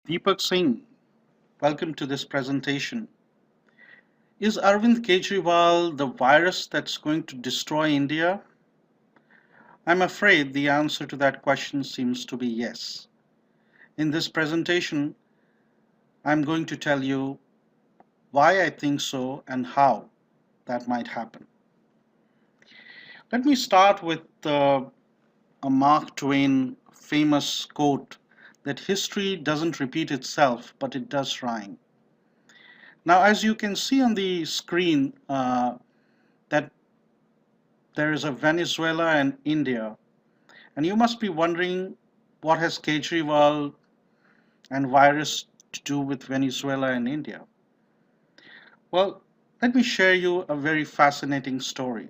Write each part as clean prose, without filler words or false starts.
Deepak Singh, welcome to this presentation. Is Arvind Kejriwal the virus that's going to destroy India? I'm afraid the answer to that question seems to be yes. In this presentation, I'm going to tell you why I think so and how that might happen. Let me start with a Mark Twain famous quote that history doesn't repeat itself, but it does rhyme. Now, as you can see on the screen, that there is a Venezuela and India. And you must be wondering what has Kejriwal and virus to do with Venezuela and India? Well, let me share you a very fascinating story.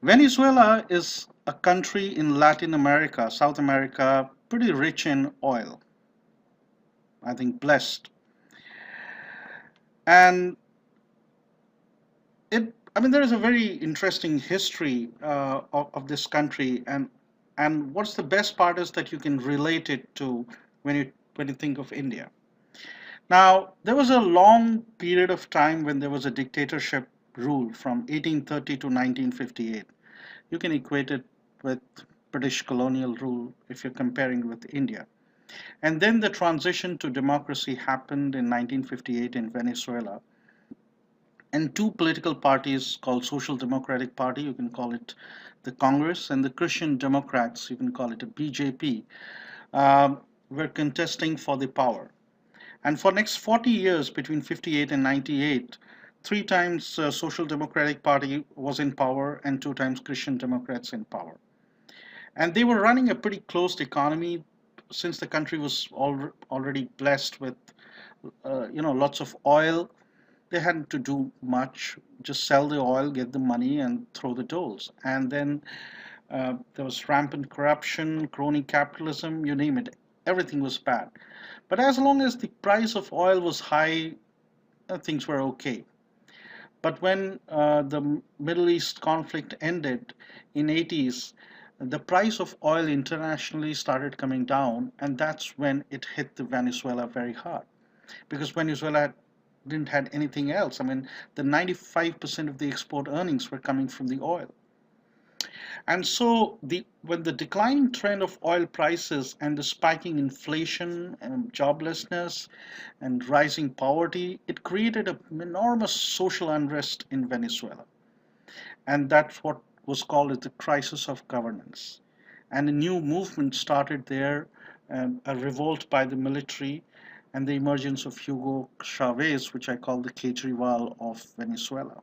Venezuela is a country in Latin America, South America, pretty rich in oil. I think blessed. And there is a very interesting history of this country, and what's the best part is that you can relate it to when you think of India. Now, there was a long period of time when there was a dictatorship rule from 1830 to 1958. You can equate it with British colonial rule if you're comparing with India. And then the transition to democracy happened in 1958 in Venezuela. And two political parties called Social Democratic Party, you can call it the Congress, and the Christian Democrats, you can call it a BJP, were contesting for the power. And for next 40 years, between 58 and 98, three times Social Democratic Party was in power and two times Christian Democrats in power. And they were running a pretty closed economy since the country was already blessed with, lots of oil. They hadn't to do much, just sell the oil, get the money, and throw the tolls. And then there was rampant corruption, crony capitalism, you name it. Everything was bad. But as long as the price of oil was high, things were okay. But when the Middle East conflict ended in 80s, the price of oil internationally started coming down, and that's when it hit the Venezuela very hard. Because Venezuela didn't had anything else. The 95% of the export earnings were coming from the oil. And so when the declining trend of oil prices and the spiking inflation and joblessness and rising poverty, it created an enormous social unrest in Venezuela. And that's what was called as the crisis of governance. And a new movement started there, a revolt by the military and the emergence of Hugo Chavez, which I call the Kejriwal of Venezuela.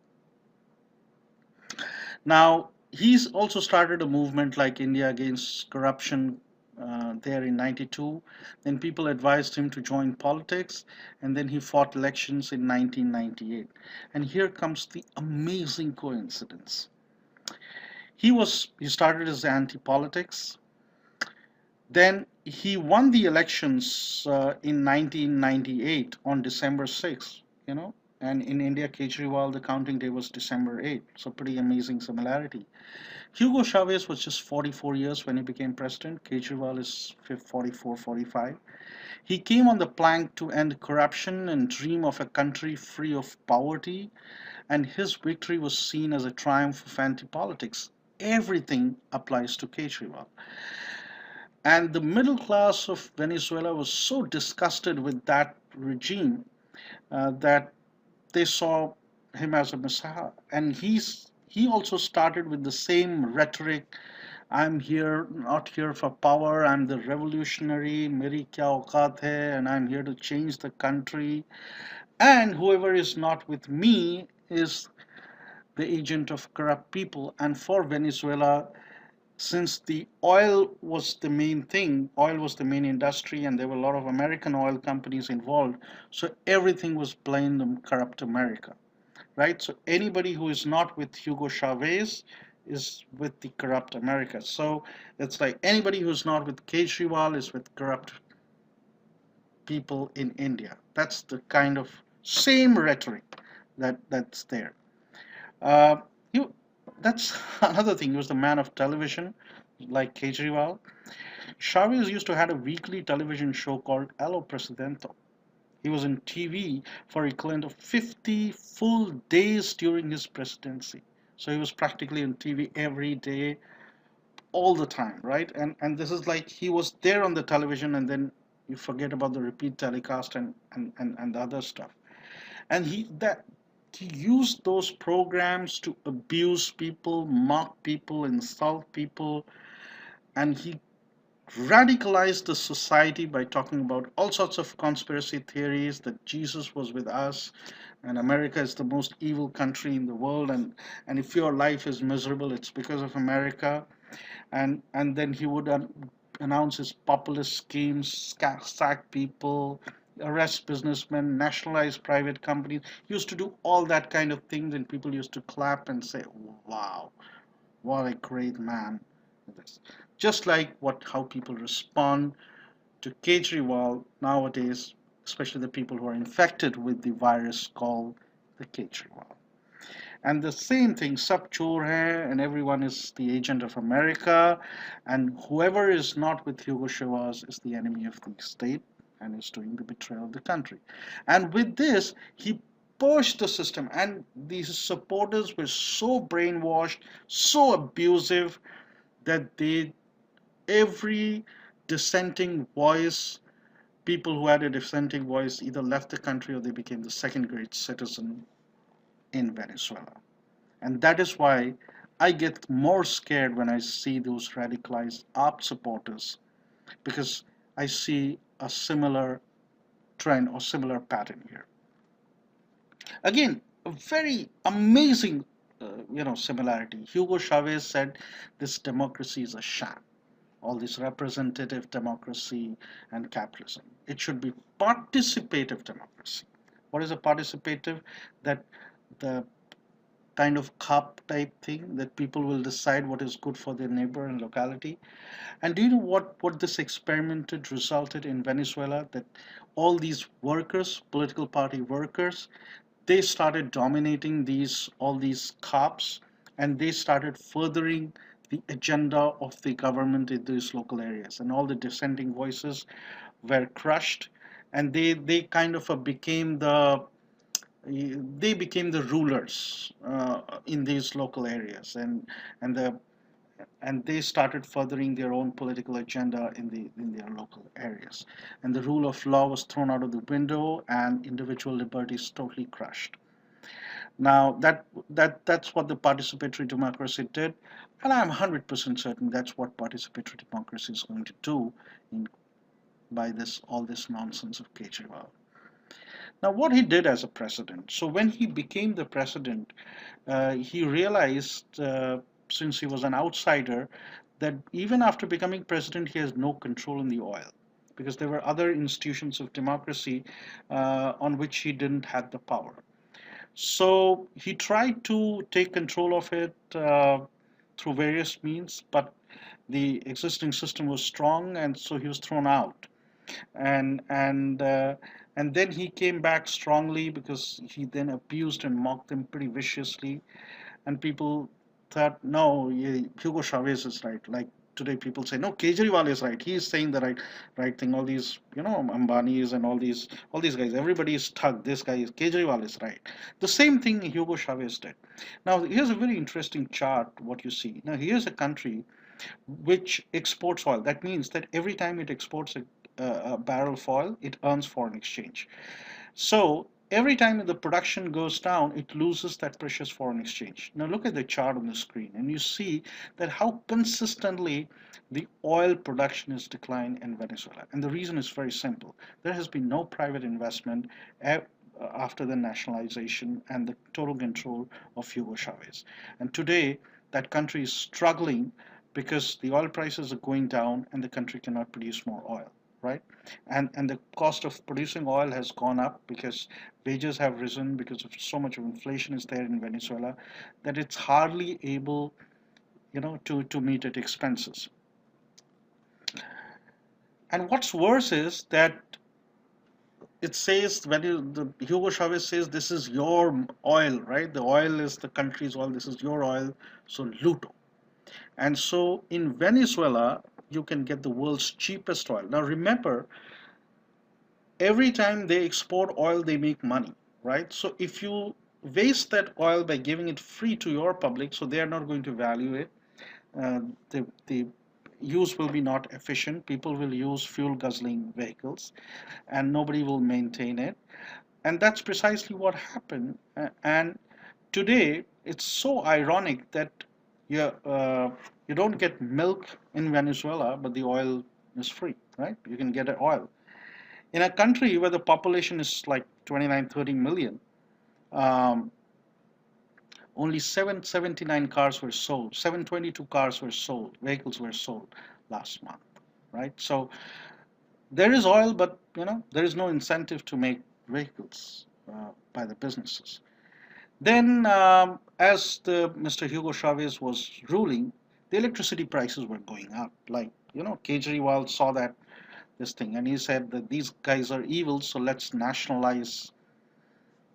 Now, he's also started a movement like India against corruption there in 92. Then people advised him to join politics, and then he fought elections in 1998. And here comes the amazing coincidence. He started as anti-politics. Then he won the elections in 1998 on December 6th, and in India, Kejriwal, the counting day was December 8th. So pretty amazing similarity. Hugo Chavez was just 44 years when he became president. Kejriwal is 44, 45. He came on the plank to end corruption and dream of a country free of poverty, and his victory was seen as a triumph of anti-politics. Everything applies to Kejriwal. And the middle class of Venezuela was so disgusted with that regime that they saw him as a messiah. And he also started with the same rhetoric. I'm here, not here for power. I'm the revolutionary, meri kya auqat hai, and I'm here to change the country. And whoever is not with me is the agent of corrupt people. And for Venezuela, since the oil was the main thing, oil was the main industry, and there were a lot of American oil companies involved, so everything was blamed on corrupt America, right? So anybody who is not with Hugo Chavez is with the corrupt America. So it's like anybody who's not with Kejriwal is with corrupt people in India. That's the kind of same rhetoric that's there. Uh, you, that's another thing. He was the man of television, like Kejriwal. Chavez used to have a weekly television show called Hello Presidente. He was in TV for equivalent of 50 full days during his presidency. So he was practically on TV every day, all the time, right? And this is like he was there on the television, and then you forget about the repeat telecast and the other stuff. And he used those programs to abuse people, mock people, insult people, and he radicalized the society by talking about all sorts of conspiracy theories that Jesus was with us and America is the most evil country in the world, and if your life is miserable it's because of America. And then he would announce his populist schemes, sack people, arrest businessmen, nationalize private companies. He used to do all that kind of things, and people used to clap and say, "Wow, what a great man!" This, just like what how people respond to Kejriwal nowadays, especially the people who are infected with the virus called the Kejriwal. And the same thing, sab chor hai, and everyone is the agent of America, and whoever is not with Hugo Chavez is the enemy of the state and is doing the betrayal of the country. And with this, he pushed the system, and these supporters were so brainwashed, so abusive that every dissenting voice, people who had a dissenting voice either left the country or they became the second great citizen in Venezuela. And that is why I get more scared when I see those radicalized ARP supporters, because I see a similar trend or similar pattern here. Again, a very amazing similarity. Hugo Chavez said this democracy is a sham. All this representative democracy and capitalism. It should be participative democracy. What is a participative? That the kind of cup type thing that people will decide what is good for their neighbor and locality. And do you know what this experimented resulted in Venezuela? That all these workers, political party workers, they started dominating all these cops, and they started furthering the agenda of the government in these local areas, and all the dissenting voices were crushed, and they kind of became the rulers in these local areas, and the and they started furthering their own political agenda in their local areas, and the rule of law was thrown out of the window, and individual liberties totally crushed. Now that's what the participatory democracy did, and I'm 100% certain that's what participatory democracy is going to do in, by this all this nonsense of Kejriwal. Now, what he did as a president. So when he became the president, he realized, since he was an outsider, that even after becoming president, he has no control in the oil, because there were other institutions of democracy on which he didn't have the power. So he tried to take control of it through various means, but the existing system was strong, and so he was thrown out. And and uh, and then he came back strongly because he then abused and mocked them pretty viciously, and people thought, no, Hugo Chavez is right. Like today, people say, no, Kejriwal is right. He is saying the right thing. All these, Ambanis and all these guys, everybody is stuck. This guy is Kejriwal is right. The same thing Hugo Chavez did. Now, here's a very interesting chart. What you see now, here's a country which exports oil. That means that every time it exports a barrel of oil, it earns foreign exchange. So every time the production goes down, it loses that precious foreign exchange. Now look at the chart on the screen, and you see that how consistently the oil production is declined in Venezuela. And the reason is very simple. There has been no private investment after the nationalization and the total control of Hugo Chavez. And today, that country is struggling because the oil prices are going down and the country cannot produce more oil, right? And the cost of producing oil has gone up because wages have risen because of so much of inflation is there in Venezuela that it's hardly able, to meet its expenses. And what's worse is that it says the Hugo Chavez says this is your oil, right? The oil is the country's oil. This is your oil, so luto. And so in Venezuela, you can get the world's cheapest oil. Now remember, every time they export oil, they make money, right? So if you waste that oil by giving it free to your public, so they are not going to value it. The use will be not efficient. People will use fuel guzzling vehicles, and nobody will maintain it. And that's precisely what happened. And today, it's so ironic that you you don't get milk in Venezuela, but the oil is free, right? You can get oil in a country where the population is like 29, 30 million. um, Only 779 cars were sold, 722 cars were sold, vehicles were sold last month, right? So there is oil, but there is no incentive to make vehicles by the businesses. Then, as the Mr. Hugo Chavez was ruling, the electricity prices were going up. Like, Kejriwal saw that this thing, and he said that these guys are evil, so let's nationalize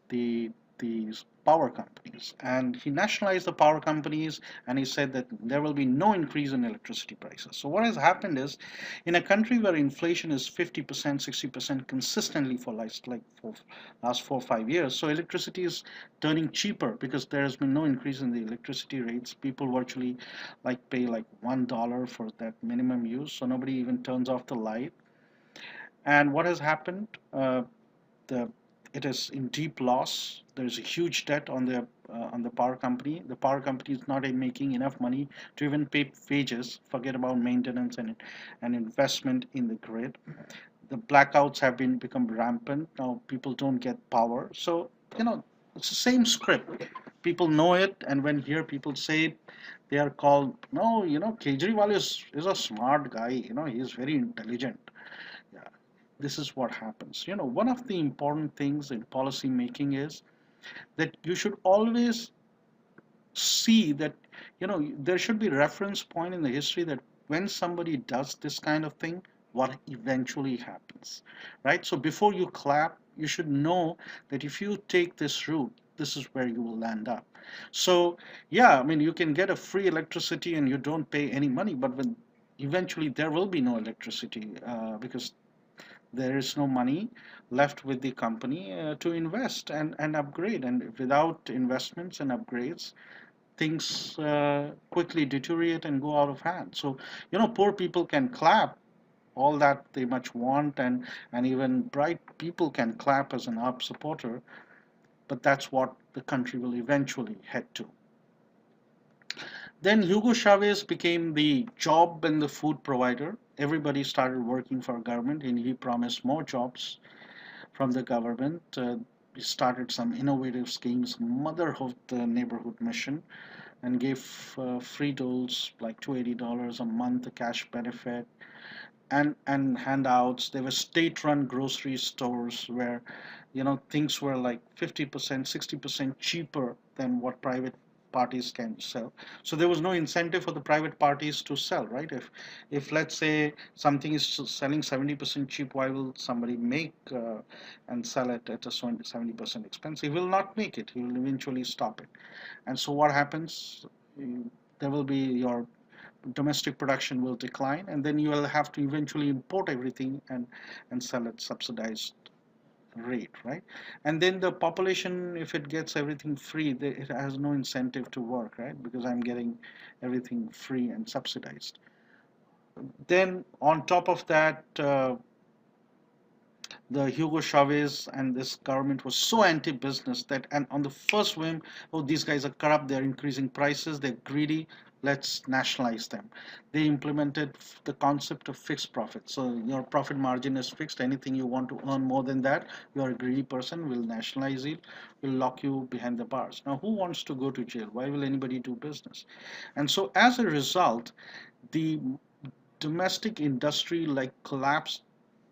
the these power companies. And he nationalized the power companies, and he said that there will be no increase in electricity prices. So what has happened is, in a country where inflation is 50%, 60% consistently for for last 4 or 5 years, so electricity is turning cheaper because there has been no increase in the electricity rates. People virtually pay like $1 for that minimum use, so nobody even turns off the light. And what has happened? The It is in deep loss. There is a huge debt on the power company. The power company is not making enough money to even pay wages. Forget about maintenance and investment in the grid. The blackouts have been become rampant. Now people don't get power. So it's the same script. People know it, and when hear people say it, they are called no. Kejriwal is a smart guy. He is very intelligent. Yeah, this is what happens. One of the important things in policy making is that you should always see that there should be reference point in the history that when somebody does this kind of thing, what eventually happens, right? So before you clap, you should know that if you take this route, this is where you will land up. So yeah, I mean, you can get a free electricity and you don't pay any money, but when eventually there will be no electricity because there is no money left with the company to invest and upgrade. And without investments and upgrades, things quickly deteriorate and go out of hand. So, poor people can clap all that they much want, and even bright people can clap as an ARP supporter, but that's what the country will eventually head to. Then Hugo Chavez became the job and the food provider. Everybody started working for government, and he promised more jobs from the government. He started some innovative schemes, Motherhood Neighborhood Mission, and gave free doles like $280 a month, a cash benefit, and handouts. There were state-run grocery stores where things were like 50%, 60% cheaper than what private parties can sell. So there was no incentive for the private parties to sell, right? If let's say something is selling 70% cheap, why will somebody make and sell it at a 70% expense? He will not make it. He will eventually stop it. And so what happens? There will be your domestic production will decline, and then you will have to eventually import everything and sell at subsidized rate, right? And then the population, if it gets everything free, it has no incentive to work, right? Because I'm getting everything free and subsidized. Then on top of that, the Hugo Chavez and this government was so anti-business that, and on the first whim, oh, these guys are corrupt, they're increasing prices, they're greedy, let's nationalize them. They implemented the concept of fixed profit. So your profit margin is fixed. Anything you want to earn more than that, you're a greedy person, we'll nationalize it, we'll lock you behind the bars. Now, who wants to go to jail? Why will anybody do business? And so as a result, the domestic industry collapsed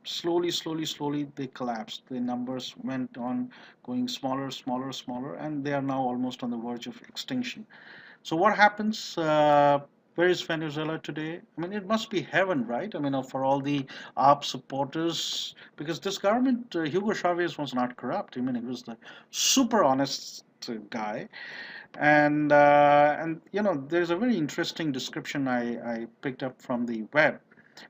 slowly, slowly, slowly. They collapsed. The numbers went on going smaller, smaller, smaller, and they are now almost on the verge of extinction. So what happens? Where is Venezuela today? I mean, it must be heaven, right? I mean, for all the ARP supporters, because this government, Hugo Chavez was not corrupt. I mean, he was the super honest guy. And there's a very interesting description I picked up from the web.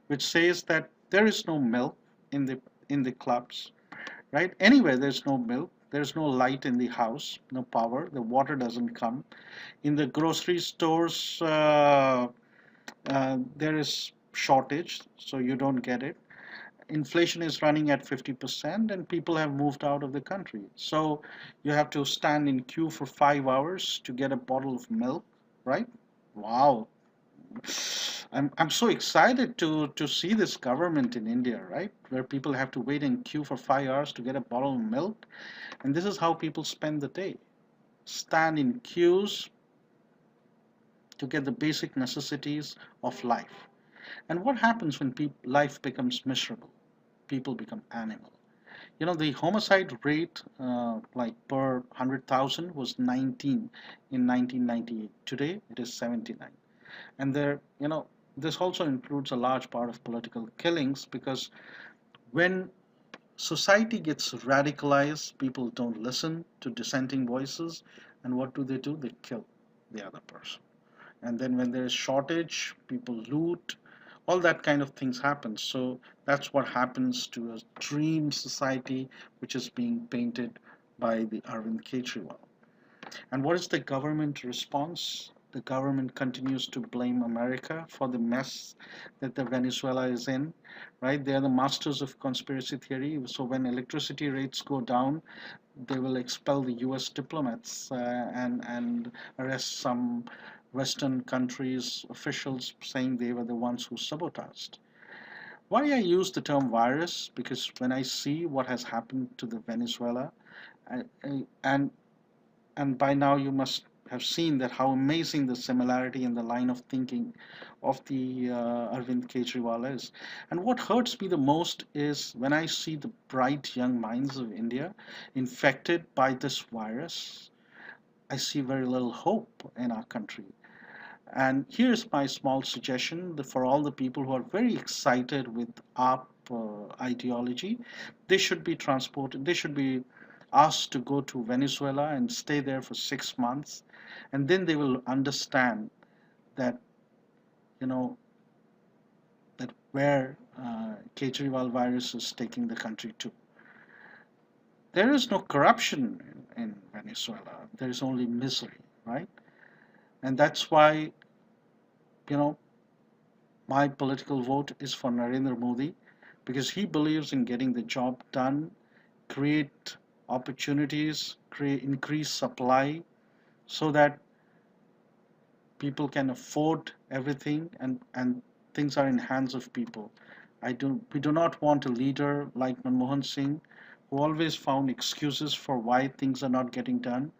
which says that there is no milk in the clubs, right? Anywhere there's no milk, there's no light in the house, no power, the water doesn't come. In the grocery stores, there is shortage, so you don't get it. Inflation is running at 50% and people have moved out of the country. So you have to stand in queue for 5 hours to get a bottle of milk, right? Wow. I'm so excited to see this government in India, right? Where people have to wait in queue for 5 hours to get a bottle of milk. And this is how people spend the day. Stand in queues to get the basic necessities of life. And what happens when life becomes miserable? People become animal. You know, the homicide rate, like per 100,000, was 19 in 1998. Today, it is 79. And this also includes a large part of political killings, because when society gets radicalized, people don't listen to dissenting voices, and what do? They kill the other person. And then when there's shortage, people loot, all that kind of things happen. So that's what happens to a dream society which is being painted by the Arvind Kejriwal. And what is the government response? The government continues to blame America for the mess that the Venezuela is in, right? They are the masters of conspiracy theory. So when electricity rates go down, they will expel the US diplomats, and arrest some Western countries' officials, saying they were the ones who sabotaged. Why I use the term virus? Because when I see what has happened to the Venezuela, and by now you must have seen that how amazing the similarity in the line of thinking of the Arvind Kejriwal is. And what hurts me the most is when I see the bright young minds of India infected by this virus. I see very little hope in our country. And here's my small suggestion for all the people who are very excited with ARP ideology. They should be transported, they should be asked to go to Venezuela and stay there for 6 months. And then they will understand that, you know, that where Kejriwal virus is taking the country to. There is no corruption in Venezuela. There is only misery, right? And that's why, you know, my political vote is for Narendra Modi, because he believes in getting the job done, create opportunities, increase supply, so that people can afford everything, and things are in hands of people. We do not want a leader like Manmohan Singh, who always found excuses for why things are not getting done,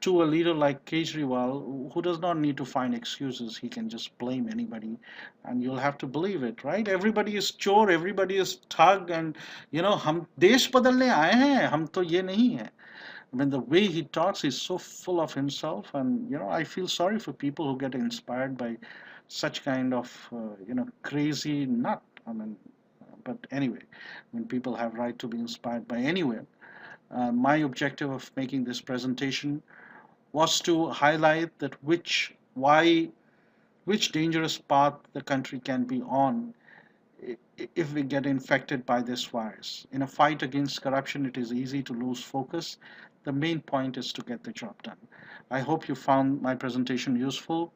to a leader like Kejriwal, who does not need to find excuses. He can just blame anybody, and you'll have to believe it, right? Everybody is chore, everybody is thug, and हम देश बदलने आए हैं, हम तो ये नहीं है. I mean, the way he talks is so full of himself, and I feel sorry for people who get inspired by such kind of crazy nut. I mean, but anyway, when people have right to be inspired by anyone. My objective of making this presentation was to highlight that which dangerous path the country can be on if we get infected by this virus. In a fight against corruption, it is easy to lose focus. The main point is to get the job done. I hope you found my presentation useful.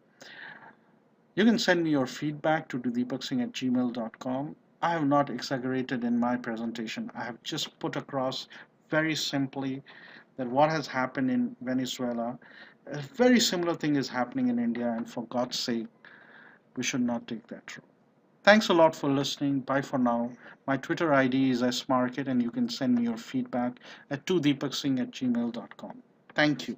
You can send me your feedback to deepaksingh@gmail.com. I have not exaggerated in my presentation. I have just put across very simply that what has happened in Venezuela, a very similar thing is happening in India, and for God's sake, we should not take that road. Thanks a lot for listening. Bye for now. My Twitter ID is smarket, and you can send me your feedback at 2deepaksingh@gmail.com. Thank you.